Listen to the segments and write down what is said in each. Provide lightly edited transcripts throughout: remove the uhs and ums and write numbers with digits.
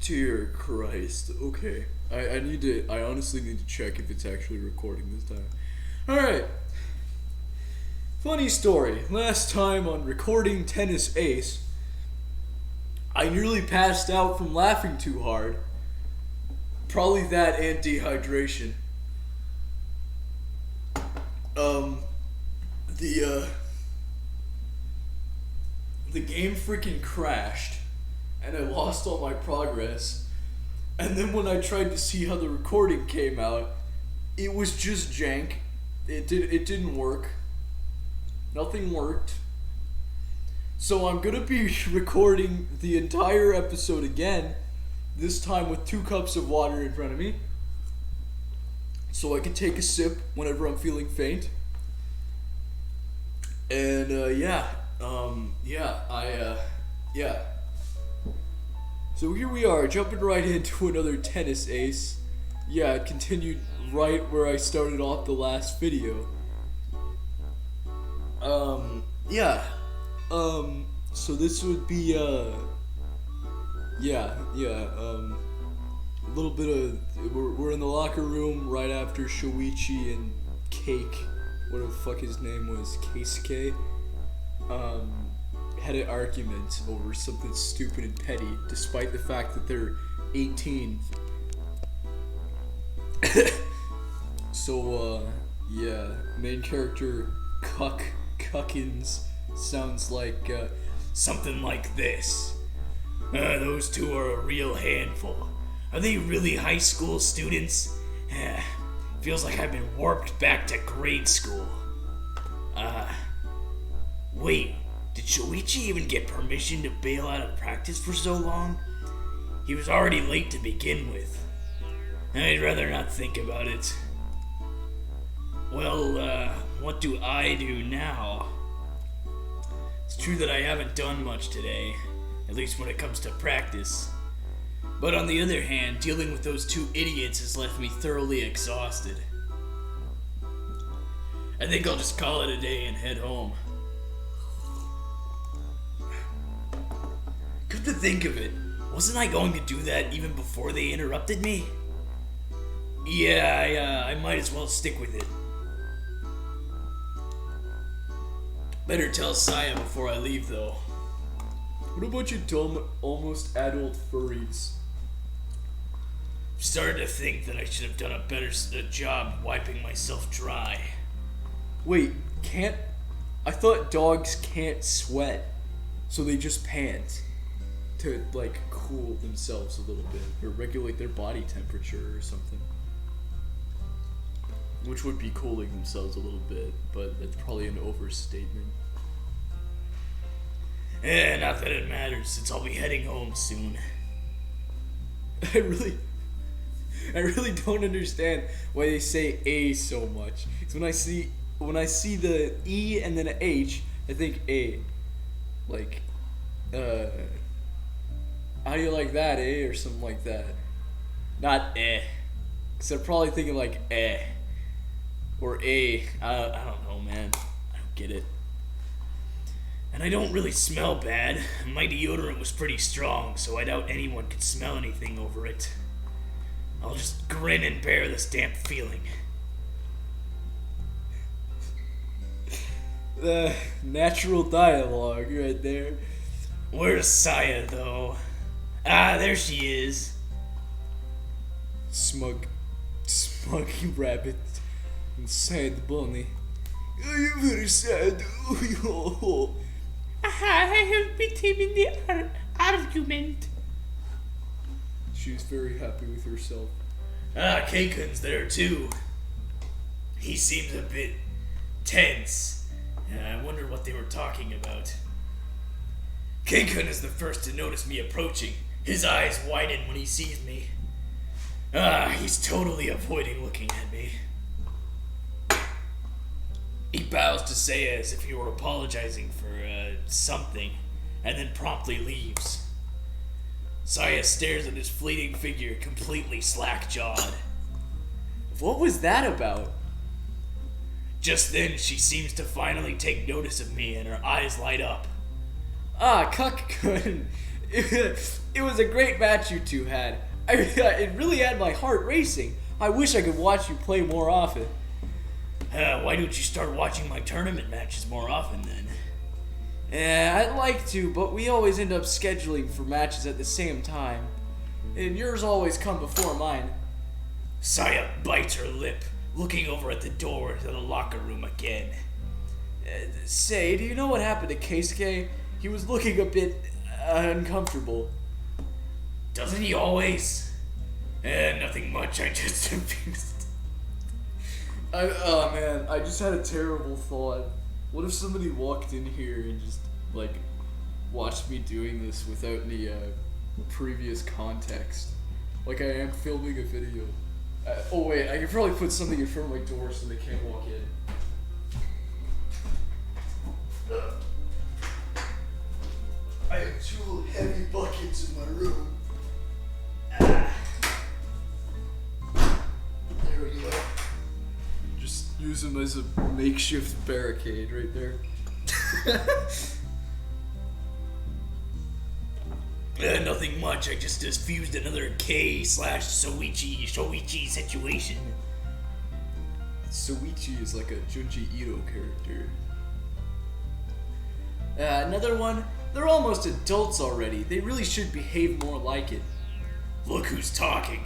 Dear Christ. Okay. I honestly need to check if it's actually recording this time. Alright. Funny story. Last time on Recording Tennis Ace, I nearly passed out from laughing too hard. Probably that and dehydration. The game freaking crashed, and I lost all my progress. And then when I tried to see how the recording came out, it was just jank. It didn't work. Nothing worked. So I'm gonna be recording the entire episode again, this time with 2 cups of water in front of me, so I can take a sip whenever I'm feeling faint. And So here we are, jumping right into another tennis ace. Yeah, it continued right where I started off the last video. So this would be, a little bit of, we're in the locker room right after Shoichi and Cake, whatever the fuck his name was, Keisuke, had an argument over something stupid and petty, despite the fact that they're 18. Main character Cuckins sounds like something like this. Those two are a real handful. Are they really high school students? Feels like I've been warped back to grade school. Wait, did Shoichi even get permission to bail out of practice for so long? He was already late to begin with. I'd rather not think about it. Well, what do I do now? It's true that I haven't done much today, at least when it comes to practice. But on the other hand, dealing with those 2 idiots has left me thoroughly exhausted. I think I'll just call it a day and head home. Come to think of it, wasn't I going to do that even before they interrupted me? Yeah, I might as well stick with it. Better tell Saya before I leave, though. What a bunch of dumb, almost adult furries. I'm starting to think that I should have done a better job wiping myself dry. Wait, I thought dogs can't sweat, so they just pant to, cool themselves a little bit, or regulate their body temperature or something. Which would be cooling themselves a little bit, but that's probably an overstatement. Not that it matters, since I'll be heading home soon. I really don't understand why they say A so much. Because when I see the E and then an H, I think A. How do you like that, eh? Or something like that. Not eh. Because they're probably thinking eh. Or A. I don't know, man. I don't get it. And I don't really smell bad. My deodorant was pretty strong, so I doubt anyone could smell anything over it. I'll just grin and bear this damp feeling. The natural dialogue right there. Where's Saya, though? There she is. Smug rabbit and sad bunny. I'm very sad. I have beat him in the argument. She's very happy with herself. Keikun's there too. He seems a bit tense. I wonder what they were talking about. Keikun is the first to notice me approaching. His eyes widen when he sees me. He's totally avoiding looking at me. He bows to Saya as if he were apologizing for, something, and then promptly leaves. Saya stares at his fleeting figure, completely slack-jawed. What was that about? Just then, she seems to finally take notice of me, and her eyes light up. Cuck-kun, It was a great match you two had. It really had my heart racing. I wish I could watch you play more often. Why don't you start watching my tournament matches more often then? Yeah, I'd like to, but we always end up scheduling for matches at the same time. And yours always come before mine. Saya bites her lip, looking over at the door to the locker room again. Say, do you know what happened to Keisuke? He was looking a bit uncomfortable. Doesn't he always? Nothing much, I just abused. Oh man, I just had a terrible thought. What if somebody walked in here and just, like, watched me doing this without any, previous context? Like I am filming a video. Oh wait, I could probably put something in front of my door so they can't walk in. I have 2 heavy buckets in my room. There we go. Just use them as a makeshift barricade right there. Nothing much, I just fused another K/Soichi situation. Soichi is like a Junji Ito character. Another one, they're almost adults already. They really should behave more like it. Look who's talking.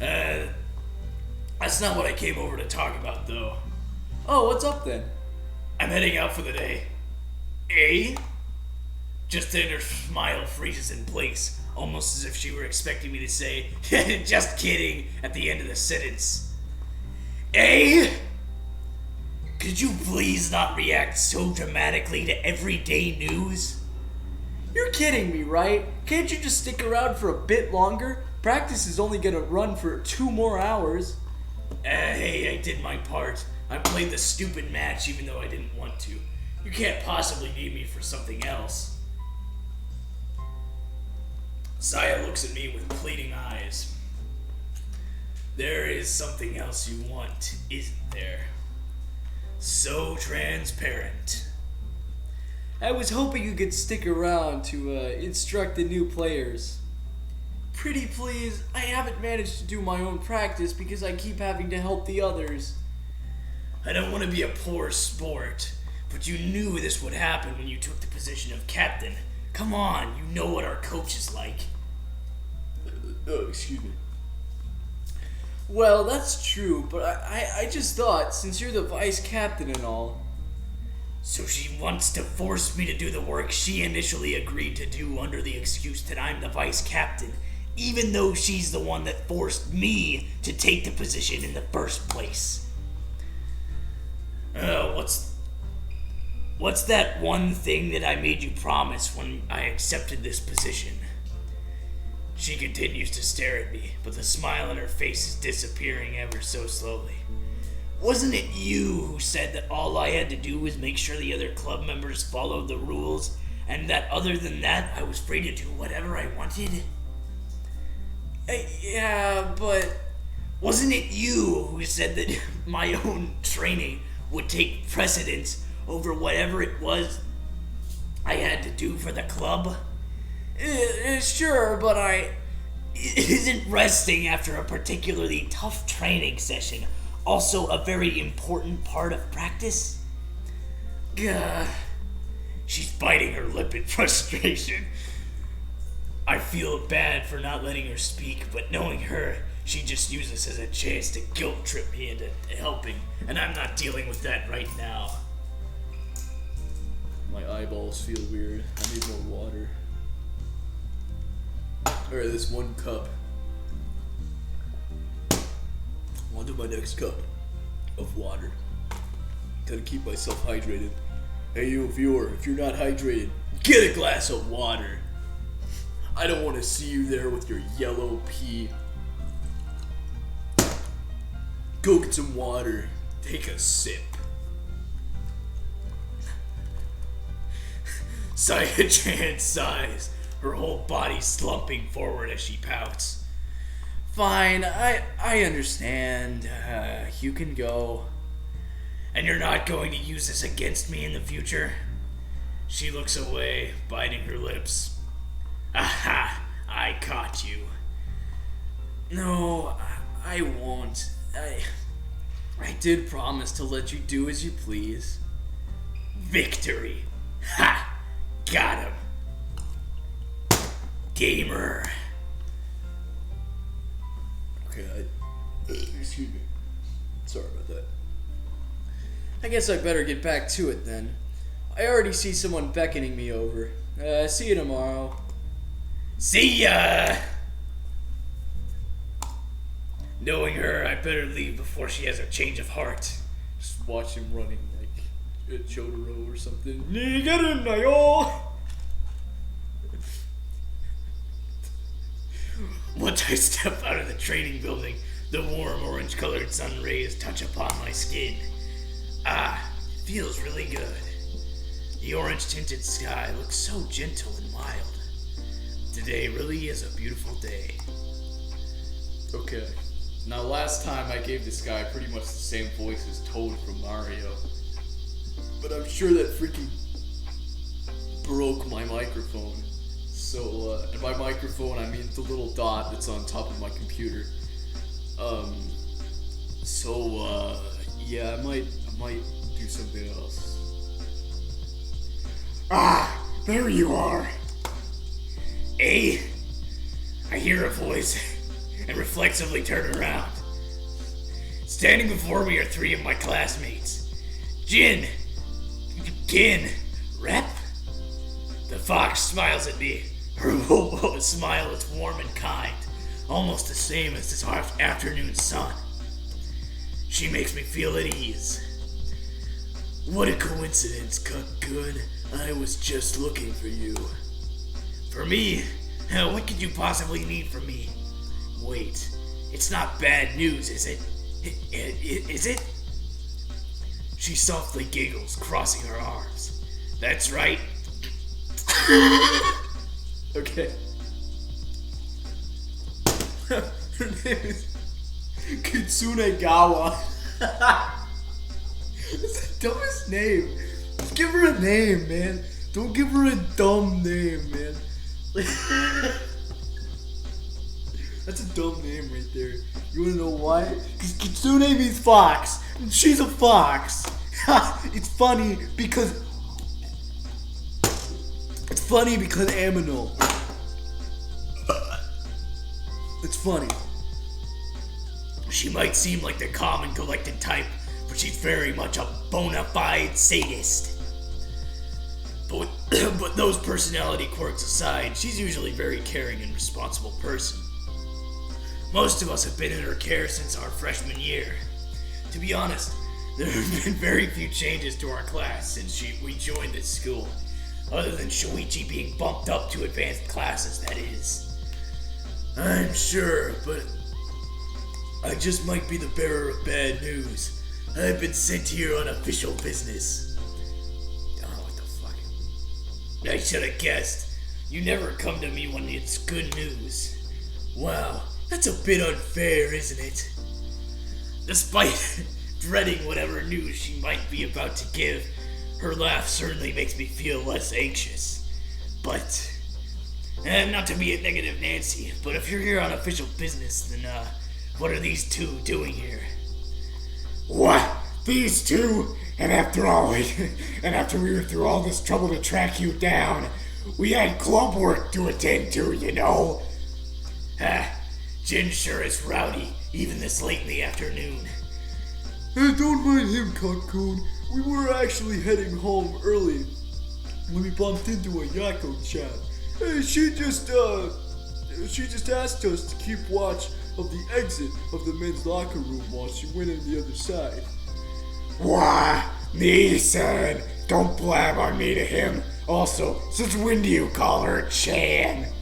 That's not what I came over to talk about, though. Oh, what's up then? I'm heading out for the day. Eh? Just then her smile freezes in place, almost as if she were expecting me to say, just kidding, at the end of the sentence. Eh? Could you please not react so dramatically to everyday news? You're kidding me, right? Can't you just stick around for a bit longer? Practice is only gonna run for 2 more hours. Hey, I did my part. I played the stupid match even though I didn't want to. You can't possibly need me for something else. Saya looks at me with pleading eyes. There is something else you want, isn't there? So transparent. I was hoping you could stick around to instruct the new players. Pretty please, I haven't managed to do my own practice because I keep having to help the others. I don't want to be a poor sport, but you knew this would happen when you took the position of captain. Come on, you know what our coach is like. Excuse me. Well, that's true, but I just thought, since you're the vice captain and all... So she wants to force me to do the work she initially agreed to do under the excuse that I'm the vice captain, even though she's the one that forced me to take the position in the first place. What's that one thing that I made you promise when I accepted this position? She continues to stare at me, but the smile on her face is disappearing ever so slowly. Wasn't it you who said that all I had to do was make sure the other club members followed the rules, and that other than that, I was free to do whatever I wanted? Yeah, but... Wasn't it you who said that my own training would take precedence over whatever it was I had to do for the club? Sure, but Isn't resting after a particularly tough training session also a very important part of practice? Gah. She's biting her lip in frustration. I feel bad for not letting her speak, but knowing her, she just uses this as a chance to guilt trip me into helping, and I'm not dealing with that right now. My eyeballs feel weird. I need more water. Alright, this 1 cup. On to my next cup of water. Gotta keep myself hydrated. Hey you viewer, if you're not hydrated, get a glass of water. I don't want to see you there with your yellow pee. Go get some water. Take a sip. Saya-chan sighs, her whole body slumping forward as she pouts. Fine, I understand. You can go. And you're not going to use this against me in the future? She looks away, biting her lips. I caught you. No, I won't. I did promise to let you do as you please. Victory. Ha! Got him. Gamer. Okay, excuse me. Sorry about that. I guess I better get back to it then. I already see someone beckoning me over. See you tomorrow. See ya! Knowing her, I better leave before she has a change of heart. Just watch him running like a Jotaro or something. Nigarunayo! Once I step out of the training building, the warm orange-colored sun rays touch upon my skin. Ah, feels really good. The orange-tinted sky looks so gentle and mild. Today really is a beautiful day. Okay. Now last time I gave this guy pretty much the same voice as Toad from Mario. But I'm sure that freaking broke my microphone. So, and by microphone I mean the little dot that's on top of my computer. Yeah, I might do something else. Ah, there you are. Eh? I hear a voice and reflexively turn around. Standing before me are three of my classmates. Jin, Gin, Rep. The fox smiles at me. Her smile is warm and kind, almost the same as this afternoon sun. She makes me feel at ease. What a coincidence, Good. I was just looking for you. For me? What could you possibly need from me? Wait, it's not bad news, is it? Is it? She softly giggles, crossing her arms. That's right. Okay. Her name is Kitsunegawa. That's the dumbest name. Just give her a name, man. Don't give her a dumb name, man. That's a dumb name right there. You wanna know why? Because Kitsune means fox, and she's a fox. It's funny because Aminal. It's funny. She might seem like the calm and collected type, but she's very much a bona fide sadist. But those personality quirks aside, she's usually a very caring and responsible person. Most of us have been in her care since our freshman year. To be honest, there have been very few changes to our class since we joined this school. Other than Shuichi being bumped up to advanced classes, that is. I'm sure, but I just might be the bearer of bad news. I've been sent here on official business. Oh, what the fuck? I should have guessed. You never come to me when it's good news. Wow, that's a bit unfair, isn't it? Despite dreading whatever news she might be about to give, her laugh certainly makes me feel less anxious. But, not to be a negative Nancy, but if you're here on official business, then, what are these two doing here? What? These two? And after we were through all this trouble to track you down, we had club work to attend to, you know? Jin sure is rowdy, even this late in the afternoon. Hey, don't mind him, Cocoon. We were actually heading home early when we bumped into a Yako-chan. Hey, she just asked us to keep watch of the exit of the men's locker room while she went on the other side. Why? Me, son? Don't blab on me to him. Also, since when do you call her Chan?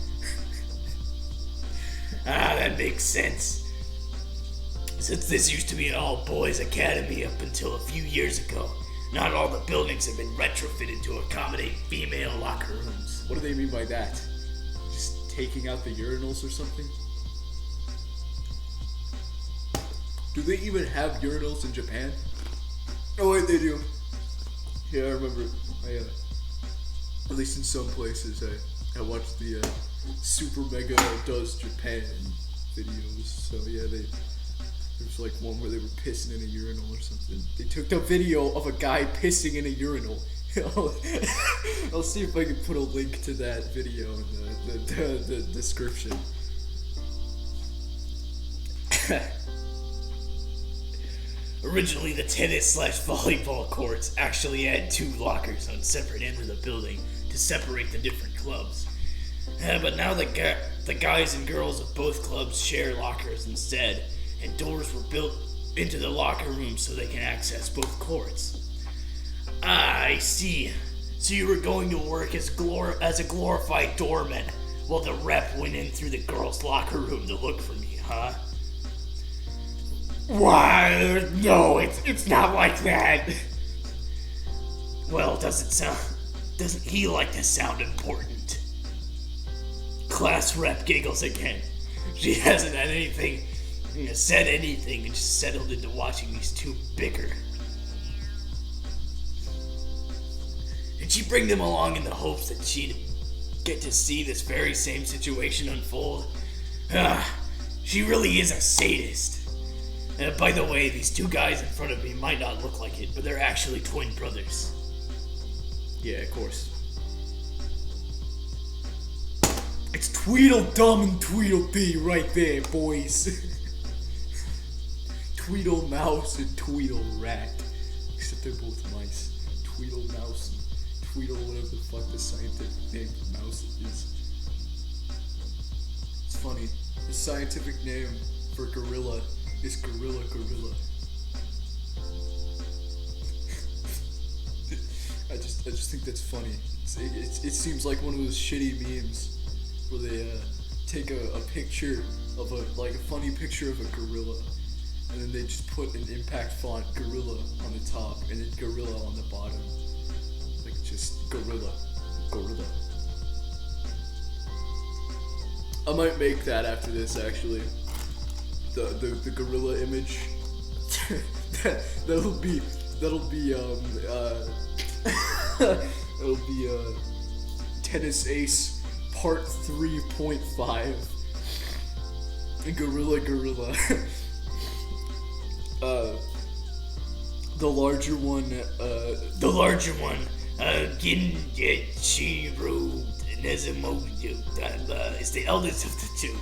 That makes sense. Since this used to be an all-boys academy up until a few years ago, not all the buildings have been retrofitted to accommodate female locker rooms. What do they mean by that? Just taking out the urinals or something? Do they even have urinals in Japan? Oh wait, they do. Yeah, I remember. At least in some places, I watched the Super Mega Does Japan videos. So yeah, there's like one where they were pissing in a urinal or something. They took the video of a guy pissing in a urinal. I'll see if I can put a link to that video in the description. Originally, the tennis/volleyball courts actually had 2 lockers on separate ends of the building to separate the different clubs. But now the guys and girls of both clubs share lockers instead, and doors were built into the locker rooms so they can access both courts. Ah, I see. So you were going to work as a glorified doorman, while the rep went in through the girls' locker room to look for me, huh? Why? No, it's not like that. Well, doesn't he like to sound important? Class rep giggles again. She hasn't said anything and just settled into watching these 2 bicker. Did she bring them along in the hopes that she'd get to see this very same situation unfold? She really is a sadist. By the way, these 2 guys in front of me might not look like it, but they're actually twin brothers. Yeah, of course. It's Tweedledum and Tweedledee right there, boys. Tweedlemouse and Tweedlerat. Except they're both mice. Tweedlemouse and Tweedle, whatever the fuck the scientific name for mouse is. It's funny. The scientific name for gorilla is gorilla. I just think that's funny. It seems like one of those shitty memes where they take a picture of a funny picture of a gorilla, and then they just put an impact font gorilla on the top and then gorilla on the bottom. Like just gorilla. I might make that after this actually. The gorilla image. that'll be Tennis Ace Part 3.5. Gorilla. The larger one, Genichiru Nezumoju, is the eldest of the 2.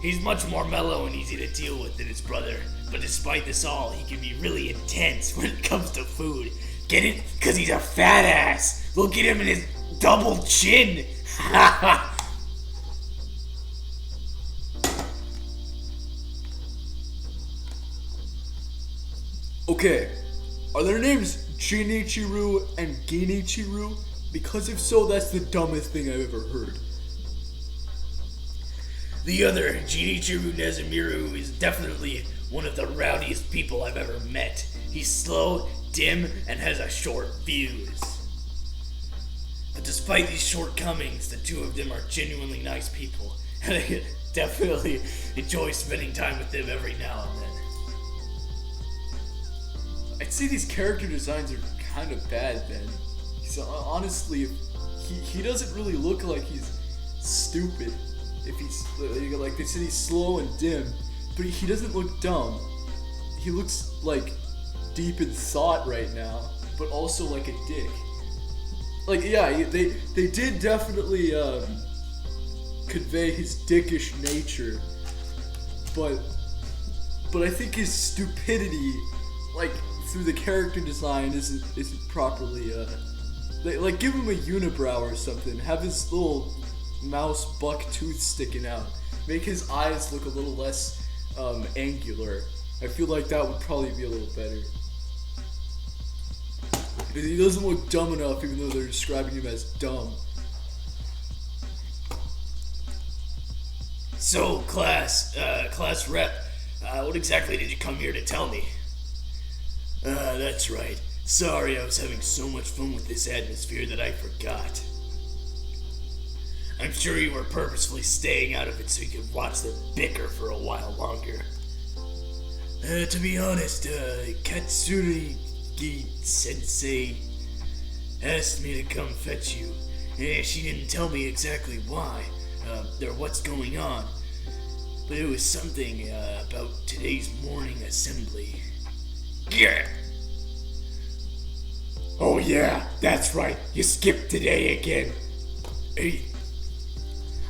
He's much more mellow and easy to deal with than his brother, but despite this all, he can be really intense when it comes to food. Get it? 'Cause he's a fat ass! Look at him in his double chin! Okay, are their names Genichiru and Genichiru? Because if so, that's the dumbest thing I've ever heard. The other, Genichiru Nezumiru, is definitely one of the rowdiest people I've ever met. He's slow, dim, and has a short fuse. But despite these shortcomings, the 2 of them are genuinely nice people, and I definitely enjoy spending time with them every now and then. I'd say these character designs are kind of bad then. So honestly, he doesn't really look like he's stupid. If he's like they said, he's slow and dim, but he doesn't look dumb. He looks like deep in thought right now, but also like a dick. Like yeah, they did definitely convey his dickish nature, but I think his stupidity, like through the character design, isn't properly like give him a unibrow or something. Have his little mouse buck tooth sticking out. Make his eyes look a little less angular. I feel like that would probably be a little better. He doesn't look dumb enough, even though they're describing him as dumb. So, class rep, what exactly did you come here to tell me? That's right. Sorry, I was having so much fun with this atmosphere that I forgot. I'm sure you were purposefully staying out of it so you could watch them bicker for a while longer. To be honest, Katsuragi-sensei asked me to come fetch you. She didn't tell me exactly why, or what's going on, but it was something about today's morning assembly. Yeah. Oh yeah, that's right. You skipped today again. Hey,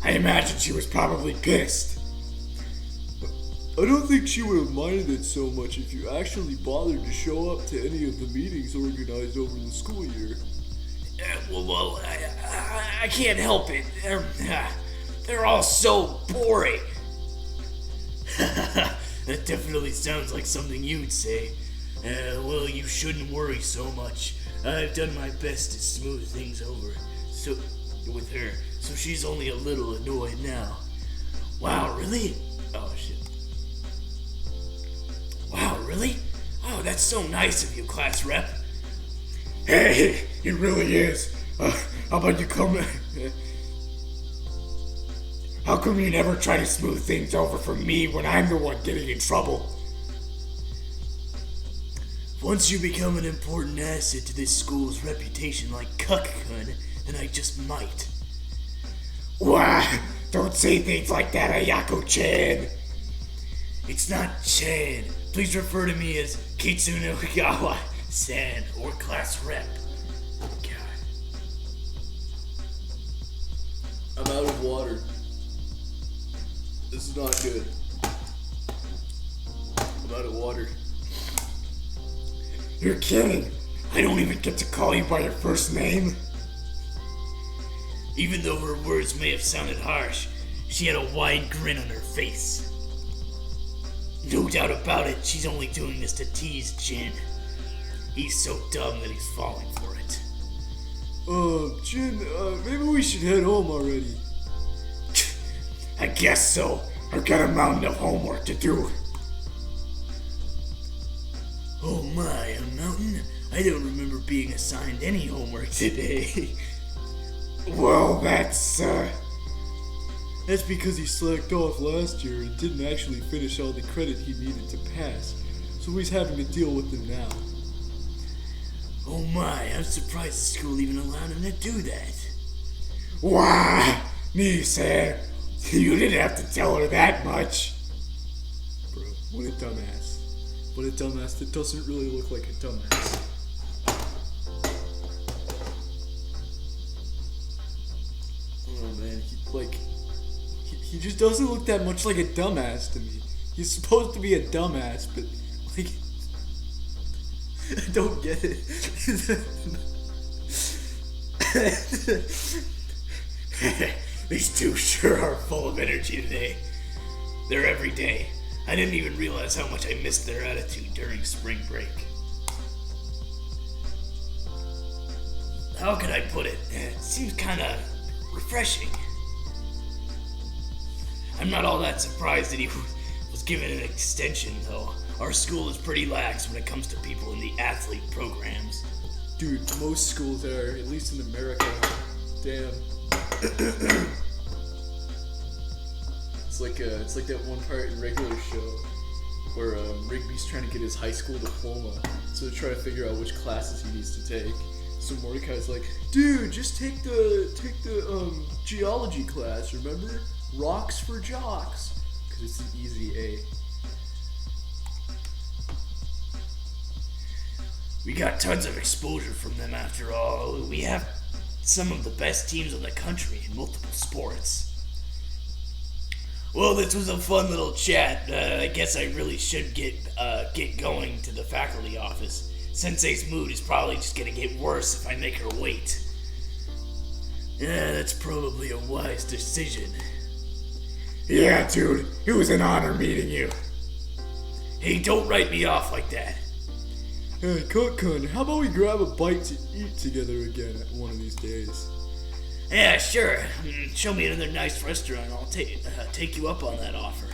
I imagine she was probably pissed. I don't think she would have minded it so much if you actually bothered to show up to any of the meetings organized over the school year. I can't help it. They're all so boring. That definitely sounds like something you'd say. Well, you shouldn't worry so much. I've done my best to smooth things over with her, so she's only a little annoyed now. Wow, really? Oh, shit. Wow, really? Oh, that's so nice of you, class rep. Hey, it really is. How about you come... How come you never try to smooth things over for me when I'm the one getting in trouble? Once you become an important asset to this school's reputation like Cuck-kun, then I just might. Wah! Don't say things like that, Ayako-chan. It's not Chan. Please refer to me as Kitsunogawa-san or class rep. God. I'm out of water. This is not good. I'm out of water. You're kidding. I don't even get to call you by your first name. Even though her words may have sounded harsh, she had a wide grin on her face. No doubt about it, she's only doing this to tease Jin. He's so dumb that he's falling for it. Jin, maybe we should head home already. I guess so. I've got a mountain of homework to do. Oh my, a mountain? I don't remember being assigned any homework today. Well, that's That's because he slacked off last year and didn't actually finish all the credit he needed to pass, so he's having to deal with it now. Oh my, I'm surprised the school even allowed him to do that. Wah! Nissan, you didn't have to tell her that much. Bro, what a dumbass. What a dumbass that doesn't really look like a dumbass. Oh man, he just doesn't look that much like a dumbass to me. He's supposed to be a dumbass, but like, I don't get it. These two sure are full of energy today. They're every day. I didn't even realize how much I missed their attitude during spring break. How could I put it? It seems kinda refreshing. I'm not all that surprised that he was given an extension, though. Our school is pretty lax when it comes to people in the athlete programs. Dude, most schools are, at least in America. Damn. It's like that one part in Regular Show where Rigby's trying to get his high school diploma, so they're trying to figure out which classes he needs to take. So Mordecai's like, dude, just take the geology class, remember? Rocks for jocks. Because it's an easy A. We got tons of exposure from them after all. We have some of the best teams in the country in multiple sports. Well, this was a fun little chat. I guess I really should get going to the faculty office. Sensei's mood is probably just gonna get worse if I make her wait. Yeah, that's probably a wise decision. Yeah, dude, it was an honor meeting you. Hey, don't write me off like that. Hey, Cook-kun, how about we grab a bite to eat together again at one of these days? Yeah, sure. Show me another nice restaurant. I'll take you up on that offer.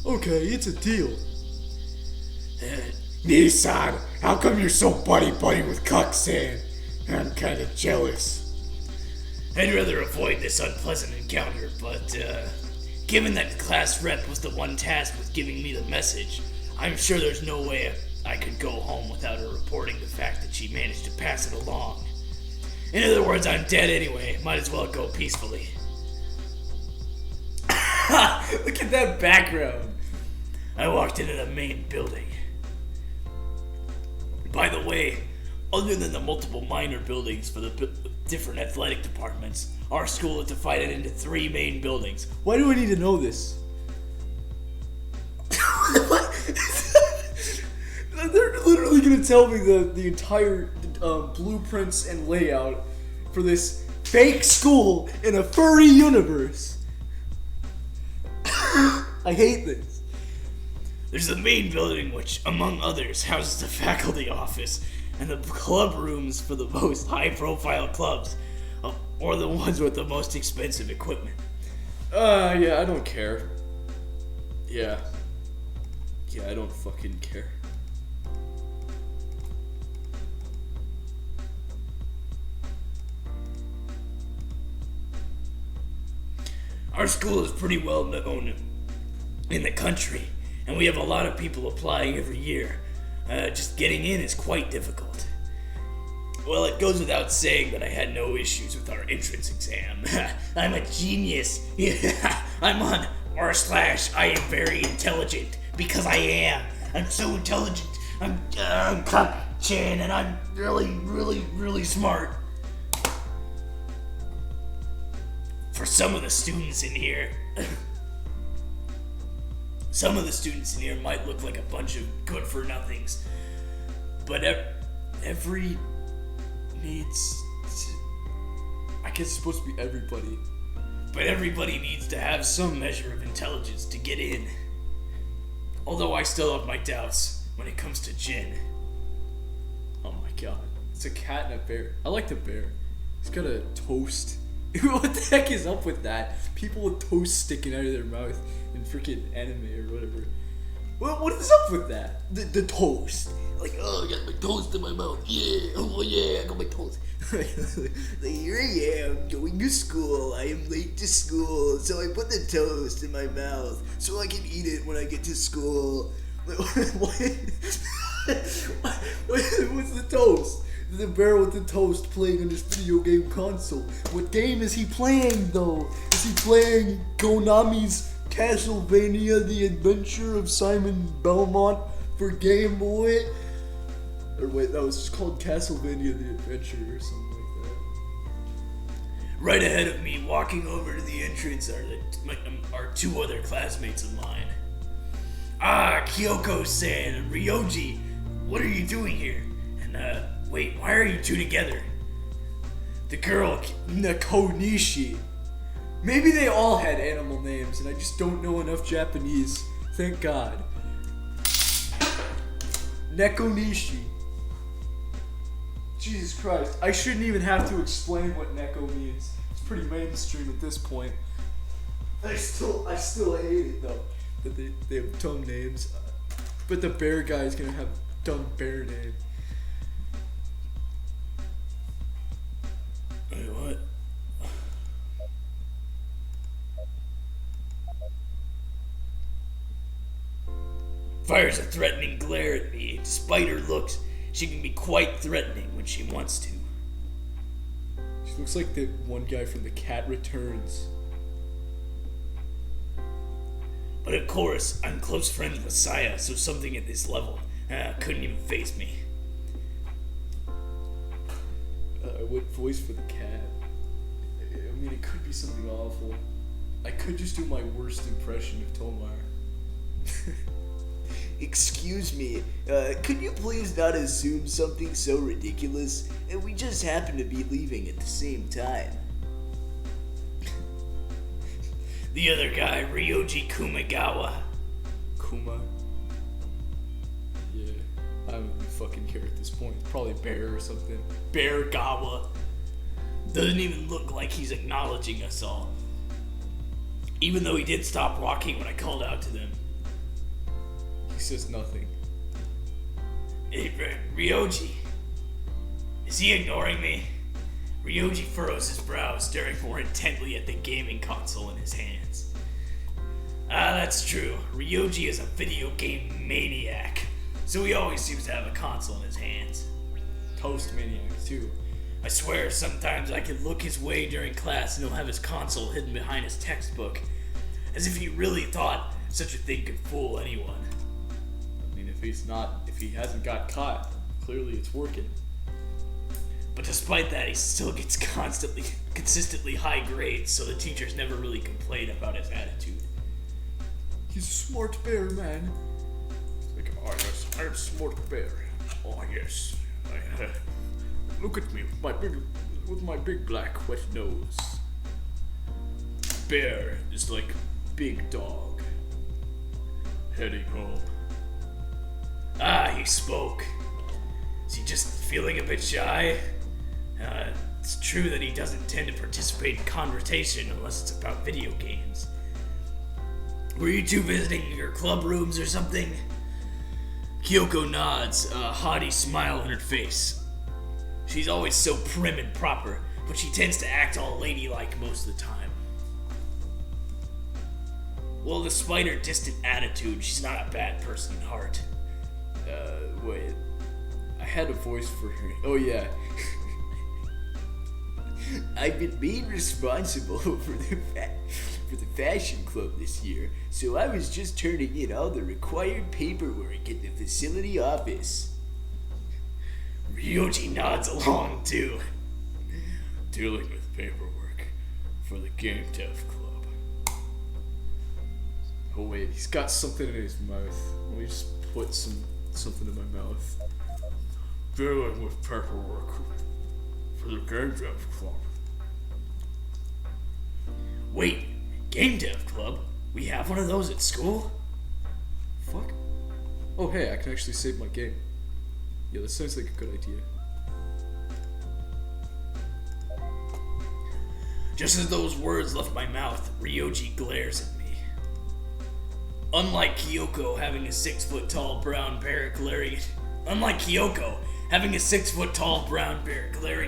Okay, it's a deal. Nissan, how come you're so buddy-buddy with Cuck-san? I'm kinda jealous. I'd rather avoid this unpleasant encounter, but given that the class rep was the one tasked with giving me the message, I'm sure there's no way I could go home without her reporting the fact that she managed to pass it along. In other words, I'm dead anyway. Might as well go peacefully. Look at that background. I walked into the main building. By the way, other than the multiple minor buildings for the different athletic departments, our school is divided into 3 main buildings. Why do I need to know this? They're literally gonna tell me the entire blueprints and layout for this fake school in a furry universe. I hate this. There's the main building, which, among others, houses the faculty office and the club rooms for the most high-profile clubs, or the ones with the most expensive equipment. Yeah, I don't care. Yeah, I don't fucking care. Our school is pretty well known in the country, and we have a lot of people applying every year. Just getting in is quite difficult. Well, it goes without saying that I had no issues with our entrance exam. I'm a genius. I'm on r/I am very intelligent, because I am. I'm so intelligent. I'm Chin, and I'm really smart. For some of the students in here, might look like a bunch of good-for-nothings, but every needs to, I guess it's supposed to be everybody. But everybody needs to have some measure of intelligence to get in. Although I still have my doubts when it comes to Jin. Oh my god. It's a cat and a bear. I like the bear. He's got a toast. What the heck is up with that? People with toast sticking out of their mouth in freaking anime or whatever. What is up with that? The toast. Like, oh, I got my toast in my mouth. Yeah, oh yeah, I got my toast. Like, here I am, going to school. I am late to school, so I put the toast in my mouth so I can eat it when I get to school. What's the toast? The bear with the toast playing on his video game console. What game is he playing, though? Is he playing Konami's Castlevania: The Adventure of Simon Belmont for Game Boy? Or wait, that was just called Castlevania: The Adventure or something like that. Right ahead of me, walking over to the entrance, are 2 other classmates of mine. Ah, Kyoko-san and Ryoji, what are you doing here? And, wait, why are you 2 together? The girl, Nakonishi. Maybe they all had animal names and I just don't know enough Japanese. Thank God. Nekonishi. Jesus Christ. I shouldn't even have to explain what Neko means. It's pretty mainstream at this point. I still hate it though. That they have dumb names. But the bear guy is gonna have a dumb bear name. Wait, what? Fires a threatening glare at me. Despite her looks, she can be quite threatening when she wants to. She looks like the one guy from The Cat Returns. But of course, I'm close friends with Saya, so something at this level couldn't even faze me. What voice for the cat? I mean, it could be something awful. I could just do my worst impression of Tomar. Excuse me, could you please not assume something so ridiculous? And we just happen to be leaving at the same time. The other guy, Ryoji Kumigawa. Kuma? Yeah, I don't even fucking care at this point. Probably Bear or something. Bear Gawa. Doesn't even look like he's acknowledging us all. Even though he did stop walking when I called out to them. He says nothing. Hey, Ryoji. Is he ignoring me? Ryoji furrows his brow, staring more intently at the gaming console in his hands. Ah, that's true. Ryoji is a video game maniac, so he always seems to have a console in his hands. Toast maniac, too. I swear, sometimes I can look his way during class and he'll have his console hidden behind his textbook. as if he really thought such a thing could fool anyone. I mean, if he hasn't got caught, clearly it's working. But despite that, he still gets consistently high grades, so the teachers never really complain about his attitude. He's a smart bear, man. It's like, oh yes, I'm smart bear. Oh yes, look at me with my big black wet nose. Bear is like big dog. Heading home. Ah, he spoke. Is he just feeling a bit shy? It's true that he doesn't tend to participate in conversation unless it's about video games. Were you two visiting your club rooms or something? Kyoko nods, a haughty smile on her face. She's always so prim and proper, but she tends to act all ladylike most of the time. Well, despite her distant attitude, she's not a bad person at heart. Wait. I had a voice for her. Oh yeah. I've been made responsible for the fashion club this year, so I was just turning in all the required paperwork at the facility office. Ryoji nods along too. Dealing with paperwork for the game dev club. Oh wait, he's got something in his mouth. Let me just put something in my mouth. Dealing with paperwork for the game dev club. Wait, game dev club? We have one of those at school? Fuck. Oh hey, I can actually save my game. Yeah, that sounds like a good idea. Just as those words left my mouth, Ryoji glares at me. Unlike Kyoko having a 6-foot-tall brown bear glaring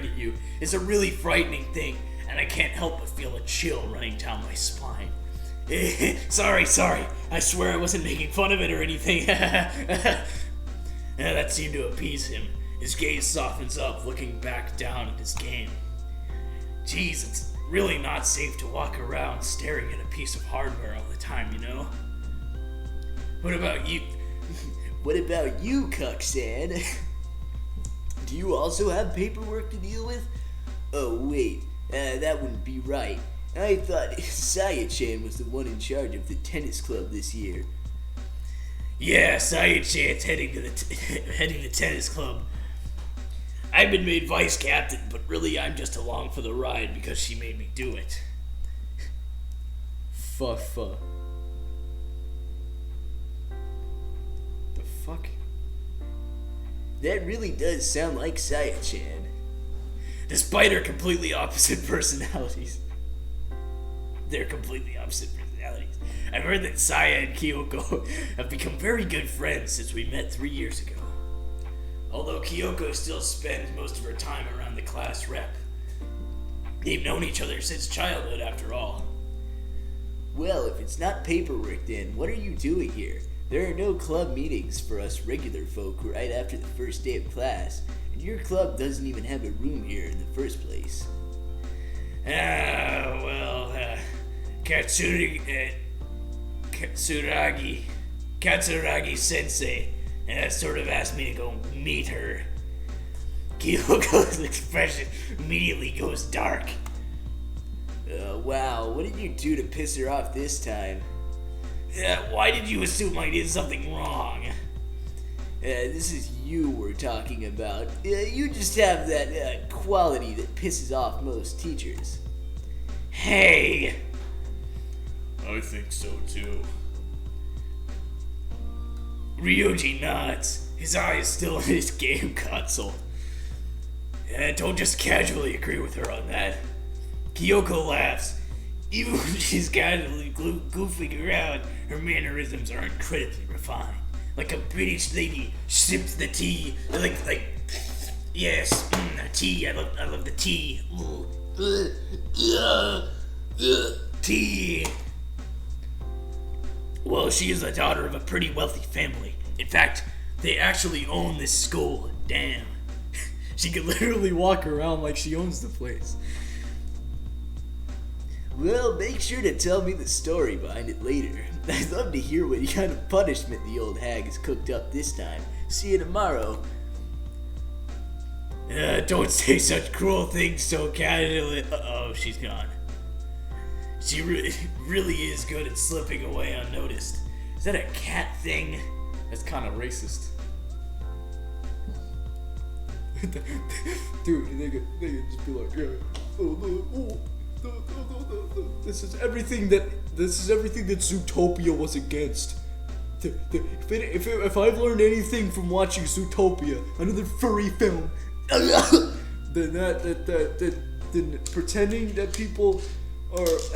at you is a really frightening thing, and I can't help but feel a chill running down my spine. Sorry, I swear I wasn't making fun of it or anything. That seemed to appease him. His gaze softens up, looking back down at his game. Geez, it's really not safe to walk around staring at a piece of hardware all the time, you know? What about you? What about you, Cuck-san? Do you also have paperwork to deal with? Oh wait, that wouldn't be right. I thought Saya-chan was the one in charge of the tennis club this year. Yeah, Saya-chan's heading the tennis club. I've been made vice captain, but really I'm just along for the ride because she made me do it. Fuck. The fuck? That really does sound like Saya-chan. Despite her completely opposite personalities. They're completely opposite personalities. I've heard that Saya and Kyoko have become very good friends since we met 3 years ago. Although Kyoko still spends most of her time around the class rep. They've known each other since childhood, after all. Well, if it's not paperwork then, what are you doing here? There are no club meetings for us regular folk right after the first day of class, and your club doesn't even have a room here in the first place. Katsuragi Sensei sort of asked me to go meet her. Kyoko's expression immediately goes dark. Wow, what did you do to piss her off this time? Why did you assume I did something wrong? This is you we're talking about. You just have that quality that pisses off most teachers. Hey! I think so too. Ryoji nods, his eyes still on his game console. Don't just casually agree with her on that. Kyoko laughs. Even when she's casually goofing around, her mannerisms are incredibly refined. Like a British lady sips the tea. Yes, tea. I love the tea. Tea. Well, she is the daughter of a pretty wealthy family. In fact, they actually own this school. Damn. She could literally walk around like she owns the place. Well, make sure to tell me the story behind it later. I'd love to hear what kind of punishment the old hag has cooked up this time. See you tomorrow. Don't say such cruel things so casually. Uh-oh, she's gone. She really is good at slipping away unnoticed. Is that a cat thing? That's kind of racist. Dude, they could just be like, yeah, this is everything that Zootopia was against. If I've learned anything from watching Zootopia, another furry film, then then pretending that people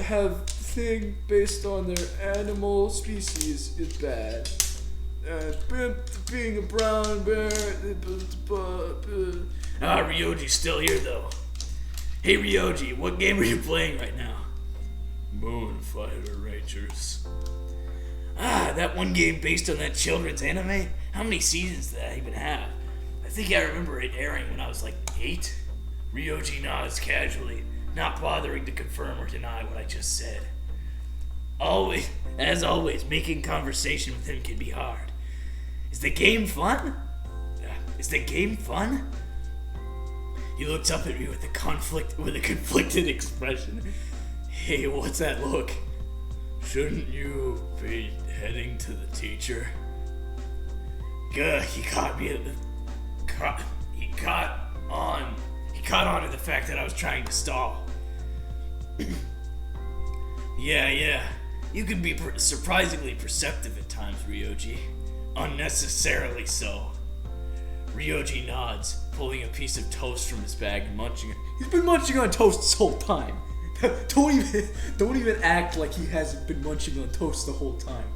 have thing based on their animal species is bad. Being a brown bear. Ryoji's still here though. Hey Ryoji, what game are you playing right now? Moonfighter Rangers. That one game based on that children's anime? How many seasons did that even have? I think I remember it airing when I was like 8. Ryoji nods casually, not bothering to confirm or deny what I just said. As always, making conversation with him can be hard. Is the game fun? He looks up at me with a conflicted expression. Hey, what's that look? Shouldn't you be heading to the teacher? He caught me at the... He caught on to the fact that I was trying to stall. Yeah. You can be surprisingly perceptive at times, Ryoji. Unnecessarily so. Ryoji nods, pulling a piece of toast from his bag and munching it. He's been munching on toast this whole time. Don't even act like he hasn't been munching on toast the whole time.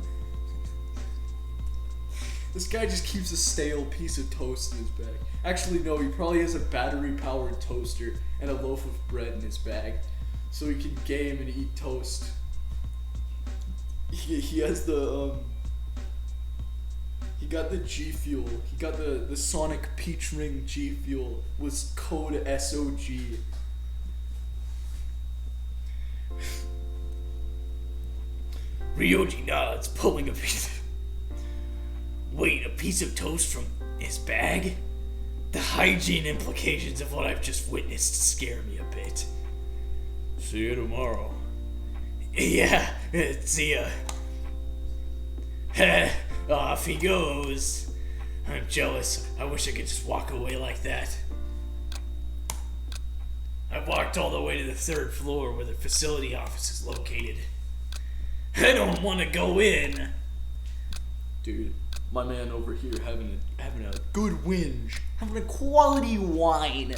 This guy just keeps a stale piece of toast in his bag. Actually, no, he probably has a battery-powered toaster and a loaf of bread in his bag, so he can game and eat toast. He has the he got the G Fuel. He got the Sonic Peach Ring G Fuel with code SOG. Ryoji nods, pulling a piece of toast from his bag? The hygiene implications of what I've just witnessed scare me a bit. See you tomorrow. Yeah, see ya. Off he goes. I'm jealous. I wish I could just walk away like that. I walked all the way to the 3rd floor where the facility office is located. I don't want to go in. Dude, my man over here having a good whinge, having a quality wine.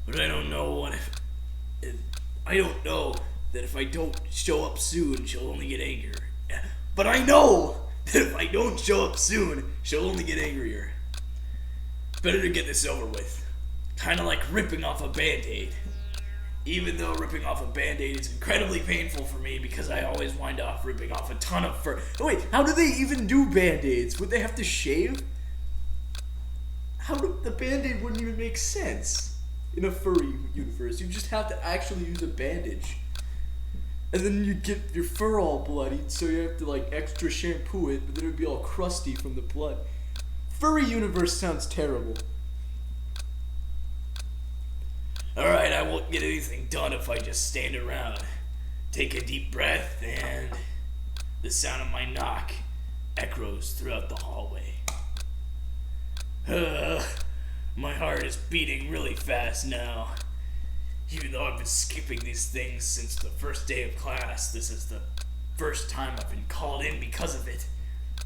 But I don't know I don't know that if I don't show up soon, she'll only get angrier. But I know that if I don't show up soon, she'll only get angrier. Better to get this over with. Kinda like ripping off a band-aid. Even though ripping off a band-aid is incredibly painful for me because I always wind up ripping off a ton of fur. Oh wait, how do they even do band-aids? Would they have to shave? The band-aid wouldn't even make sense in a furry universe. You just have to actually use a bandage. And then you get your fur all bloodied, so you have to like extra shampoo it, but then it would be all crusty from the blood. Furry universe sounds terrible. Alright, I won't get anything done if I just stand around. Take a deep breath, and the sound of my knock echoes throughout the hallway. My heart is beating really fast now. Even though I've been skipping these things since the first day of class, this is the first time I've been called in because of it.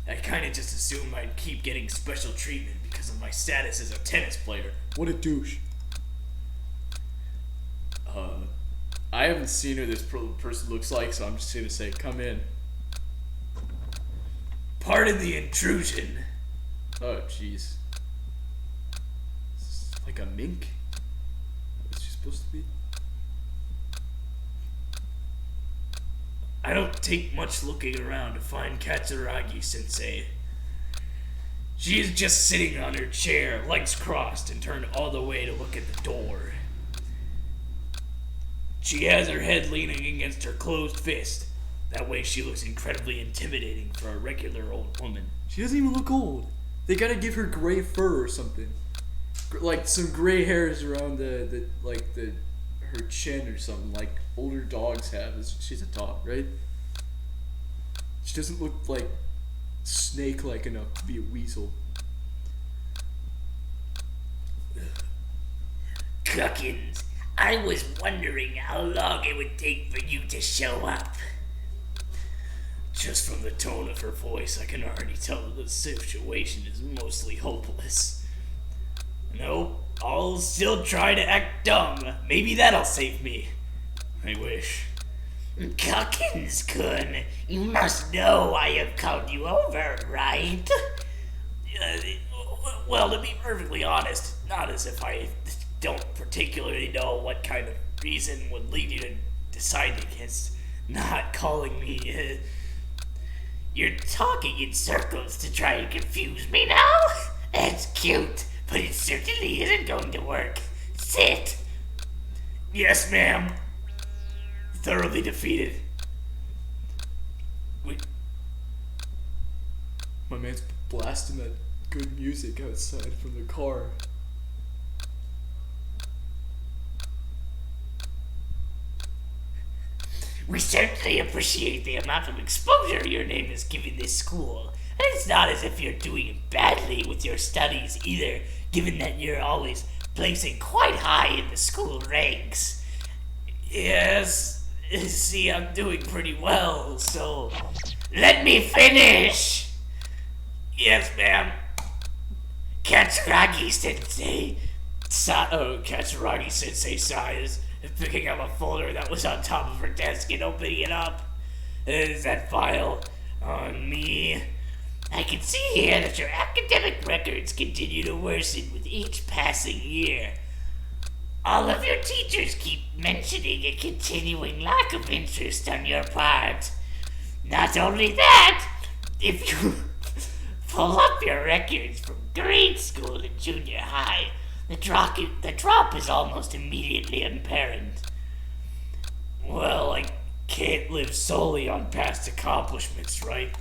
I kinda just assumed I'd keep getting special treatment because of my status as a tennis player. What a douche. I haven't seen who this person looks like, so I'm just gonna say, come in. Pardon the intrusion. Oh, jeez. Like a mink? What's she supposed to be? I don't take much looking around to find Katsuragi-sensei. She is just sitting on her chair, legs crossed, and turned all the way to look at the door. She has her head leaning against her closed fist. That way she looks incredibly intimidating for a regular old woman. She doesn't even look old. They gotta give her gray fur or something. Like some gray hairs around her chin or something, like older dogs have. She's a dog, right? She doesn't look like snake-like enough to be a weasel. Cookins, I was wondering how long it would take for you to show up. Just from the tone of her voice, I can already tell that the situation is mostly hopeless. Nope, I'll still try to act dumb. Maybe that'll save me. I wish. Cookins-kun, you must know I have called you over, right? Well, to be perfectly honest, not as if I don't particularly know what kind of reason would lead you to decide against not calling me. You're talking in circles to try and confuse me now? That's cute, but it certainly isn't going to work. Sit. Yes, ma'am. Thoroughly defeated. Wait. My man's blasting that good music outside from the car. We certainly appreciate the amount of exposure your name is giving this school. And it's not as if you're doing badly with your studies either, given that you're always placing quite high in the school ranks. Yes, see, I'm doing pretty well, so let me finish! Yes, ma'am. Katsuragi-sensei. Katsuragi-sensei sighs, picking up a folder that was on top of her desk and opening it up. Is that file on me? I can see here that your academic records continue to worsen with each passing year. All of your teachers keep mentioning a continuing lack of interest on your part. Not only that, if you pull up your records from grade school to junior high, the drop is almost immediately apparent. Well, I can't live solely on past accomplishments, right?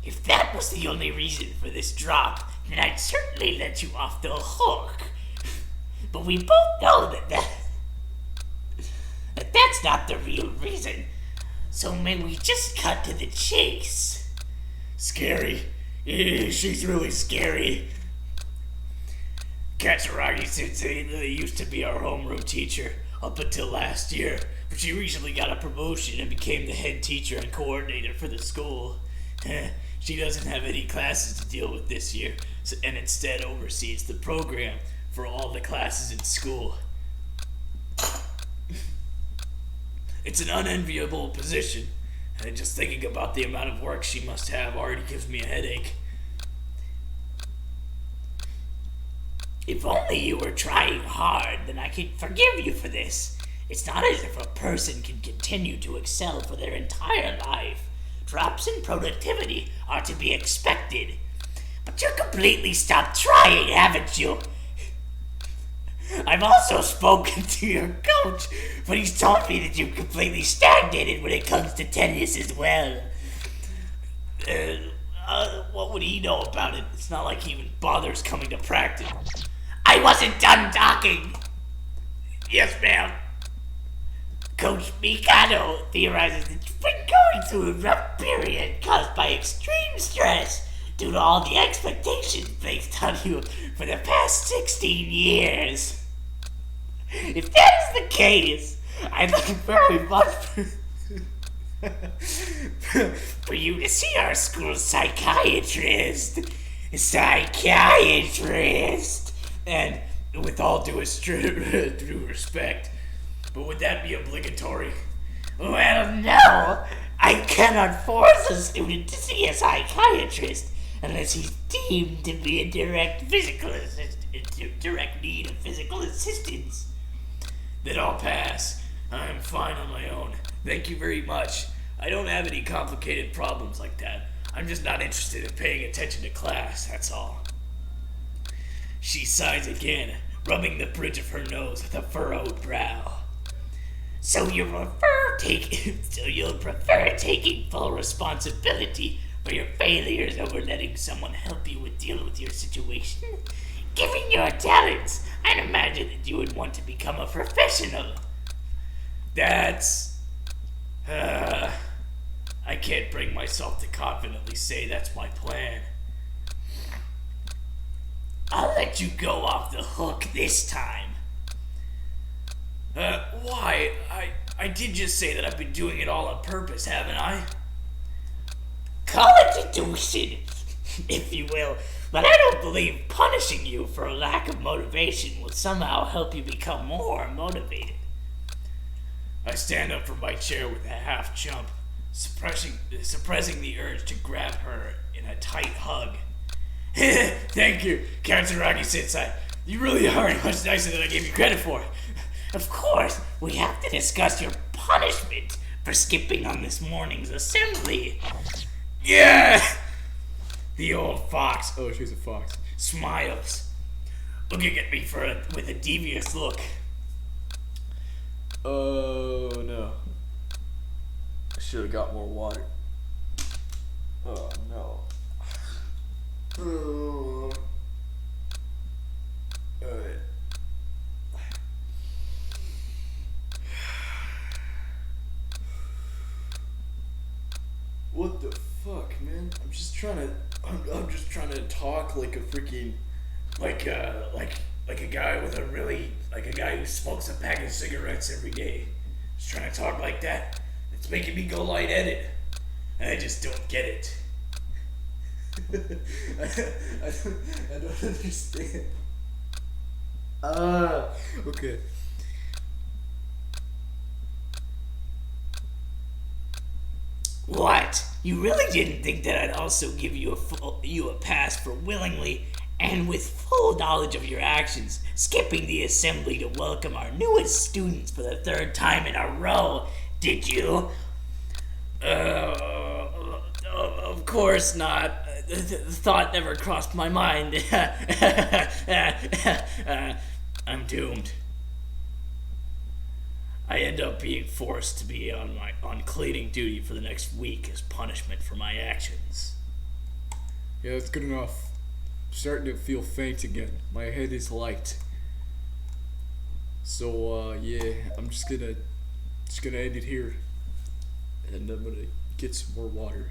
If that was the only reason for this drop, then I'd certainly let you off the hook. But we both know that's not the real reason. So may we just cut to the chase? Scary. She's really scary. Katsuragi-sensei used to be our homeroom teacher up until last year, but she recently got a promotion and became the head teacher and coordinator for the school. She doesn't have any classes to deal with this year, and instead oversees the program for all the classes in school. It's an unenviable position, and just thinking about the amount of work she must have already gives me a headache. If only you were trying hard, then I could forgive you for this. It's not as if a person can continue to excel for their entire life. Drops in productivity are to be expected. But you completely stopped trying, haven't you? I've also spoken to your coach, but he's told me that you've completely stagnated when it comes to tennis as well. What would he know about it? It's not like he even bothers coming to practice. I wasn't done talking! Yes, ma'am. Coach Mikado theorizes that you've been going through a rough period caused by extreme stress due to all the expectations placed on you for the past 16 years. If that is the case, I'd like very much for you to see our school's psychiatrist. And with all due respect, but would that be obligatory? Well, no. I cannot force a student to see a psychiatrist unless he's deemed to be in direct need of physical assistance. Then I'll pass. I'm fine on my own. Thank you very much. I don't have any complicated problems like that. I'm just not interested in paying attention to class, that's all. She sighs again, rubbing the bridge of her nose with a furrowed brow. So you'll prefer taking full responsibility for your failures over letting someone help you deal with your situation? Given your talents, I'd imagine that you would want to become a professional. That's... I can't bring myself to confidently say that's my plan. I'll let you go off the hook this time. Why? I did just say that I've been doing it all on purpose, haven't I? Call it deduction, if you will, but I don't believe punishing you for a lack of motivation will somehow help you become more motivated. I stand up from my chair with a half jump, suppressing the urge to grab her in a tight hug. Thank you, Katsuragi Sensei. You really are much nicer than I gave you credit for. Of course, we have to discuss your punishment for skipping on this morning's assembly. Yeah! The old fox, Oh, she's a fox. smiles, looking at me with a devious look. Oh, no. I should have got more water. Oh, no. Alright. What the fuck, man? I'm just trying to talk like a freaking Like a guy with a guy who smokes a pack of cigarettes every day. Just trying to talk like that. It's making me go lightheaded. I just don't get it. I don't understand. Okay. What? You really didn't think that I'd also give you a pass for willingly and with full knowledge of your actions, skipping the assembly to welcome our newest students for the third time in a row, did you? Of course not. The thought never crossed my mind. I'm doomed. I end up being forced to be on cleaning duty for the next week as punishment for my actions. Yeah, that's good enough. I'm starting to feel faint again. My head is light. So, yeah, I'm just gonna end it here. And I'm gonna get some more water.